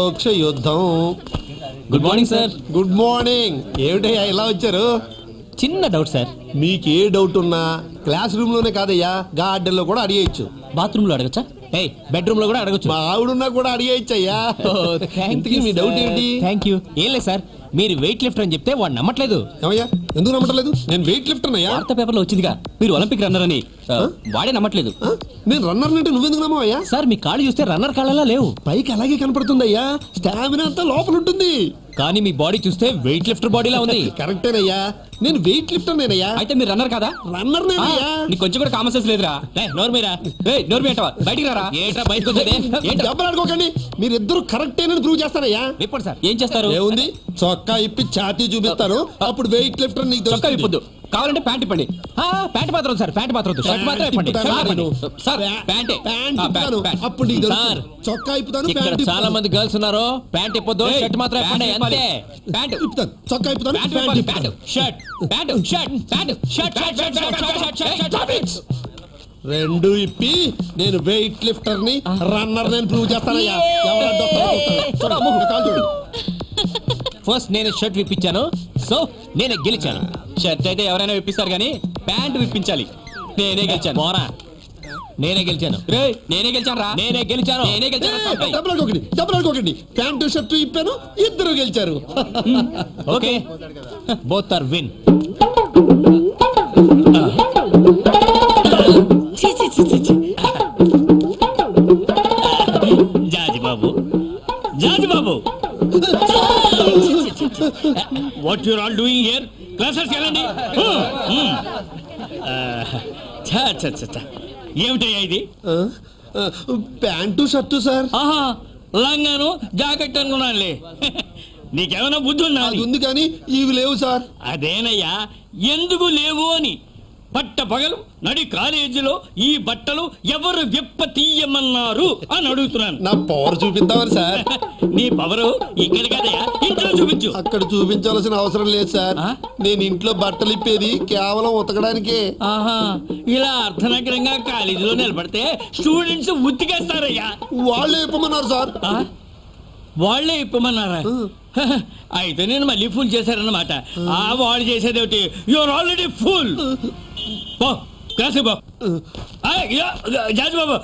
యుద్ధం. Good morning sir. Good morning. ఏమిటయ్యా ఇలా వచ్చారు? చిన్న డౌట్ సార్. మీకు ఏ డౌట్ ఉన్నా క్లాస్ రూమ్ లోనే కాదయ్యా, గార్డెన్ లో కూడా అడిగేయచ్చు. బాత్రూమ్ లో అడగచ్చా? బెడ్రూమ్ లో కూడా అడగచ్చు. మా ఆవిడున్నా కూడా అడిగేయచ్చు అయ్యా. ఇంతకీ మీ డౌట్ ఏంటి? Thank you. ఏం లేదు సార్, మీరు వెయిట్ లిఫ్టర్ అని చెప్తే వాడు నమ్మట్లేదు. ఏమయ్యా, ఎందుకు నమ్మట్లేదు? నేను వెయిట్ లిఫ్టర్ అయ్యా. వార్తా పేపర్ లో వచ్చిందిగా మీరు ఒలింపిక్ రన్నర్ అని. వాడే నమ్మట్లేదు. నేను రన్నర్ అంటే నువ్వెందుకు నమ్మవయ్యా? సార్ మీ కాళ్ళు చూస్తే రన్నర్ కాళ్ళలా లేవు. పైకి అలాగే కనపడుతుంది అయ్యా, స్టామినా అంతా లోపల ఉంటుంది. కానీ మీ బాడీ చూస్తే వెయిట్ లిఫ్టర్ బాడీలా ఉంది. కరెక్టేనయ్యా, నేను వెయిట్ లిఫ్టర్ నేనయ్యా. అయితే మీరు రన్నర్ కాదా? రన్నర్ నేనయ్యా. నీకు కొంచెం కూడా కామన్ సెన్స్ లేదురా. నోరు మీరా, నోరు మీటవా, బయటికి రారా. ఏంట్రా బయటకు వచ్చేది? దెబ్బలాడుకోకండి, మీరిద్దరు కరెక్టేనని ప్రూవ్ చేస్తారయ్యా. విప్పండి సార్. ఏం చేస్తారు? ఏముంది, చొక్కా ఇప్పి ఛాతీ చూపిస్తాను, అప్పుడు వెయిట్ లిఫ్టర్ నీకు చొక్కా ఇప్పొద్దు, కావాలంటే ప్యాంట్ ఇప్పండి. ప్యాంట్ మాత్రం సార్, ప్యాంట్ మాత్రం షర్ట్ మాత్రం ఇప్పండి. సార్ ప్యాంటే అప్పుడు నీకు సార్. చొక్కా ఇప్పుతాను, ఇక్కడ చాలా మంది గర్ల్స్ ఉన్నారు. ప్యాంట్ ఇప్పొద్దు, షర్ట్ మాత్రం ఇప్పండి. అంతే. ప్యాంట్ ఇప్పుతాను, చొక్కా ఇప్పుతాను, pant shirt, pant shirt, pant shirt, shirt shirt shirt shirt. రెండు ఇప్పి నేను వెయిట్ లిఫ్టర్ ని రన్నర్ నేను ప్రూవ్ చేస్తానయ్యా. ఫస్ట్ నేను షర్ట్ విప్పించాను, సో నేనే గెలిచాను. షర్ట్ అయితే ఎవరైనా విప్పిస్తారు కానీ ప్యాంట్ విప్పించాలి. నేనే గెలిచాను. మోరా నేనే గెలిచాను. నేనే గెలిచాను రా. నేనే గెలిచాను. నేనే గెలిచాను. డబ్బులు ప్యాంటు షర్ట్ ఇప్పాను, ఇద్దరు గెలిచారు. Okay, both are win. Jaji Babu, Jaji Babu, what you are all doing here? Classes వెళ్ళండి. ఏమిటయ్యా ఇది? Pant shirt sir. ఆహా, లంగాను జాకెట్ అనుకున్నానులే. నీకేమైనా బుద్ధి ఉందా? ఉంది కానీ ఇవి లేవు సార్. అదేనయ్యా, ఎందుకు లేవు అని. పట్ట పగలు నడి కాలేజీలో ఈ బట్టలు ఎవరు విప్ప తీయమన్నారు అని అడుగుతున్నాను. నా పవర్ చూపిద్దామని సార్. నీ పవరు ఇక్కడ కదయా, ఇంట్లో చూపించు. అక్కడ చూపించాల్సిన అవసరం లేదు సార్. నేను ఇంట్లో బట్టలు ఇప్పేది కేవలం ఉతకడానికే. ఆహా, ఇలా అర్థనగరంగా కాలేజీలో నిలబడితే స్టూడెంట్స్ ఉతికేస్తారయ్యా. వాళ్ళే ఇప్పమన్నారు సార్. వాళ్లే ఇప్పమన్నారా? అయితే నేను మళ్ళీ ఫుల్ చేశారన్నమాట. వాళ్ళు చేసేది ఏమిటి? You are already full. జాజి బాబు,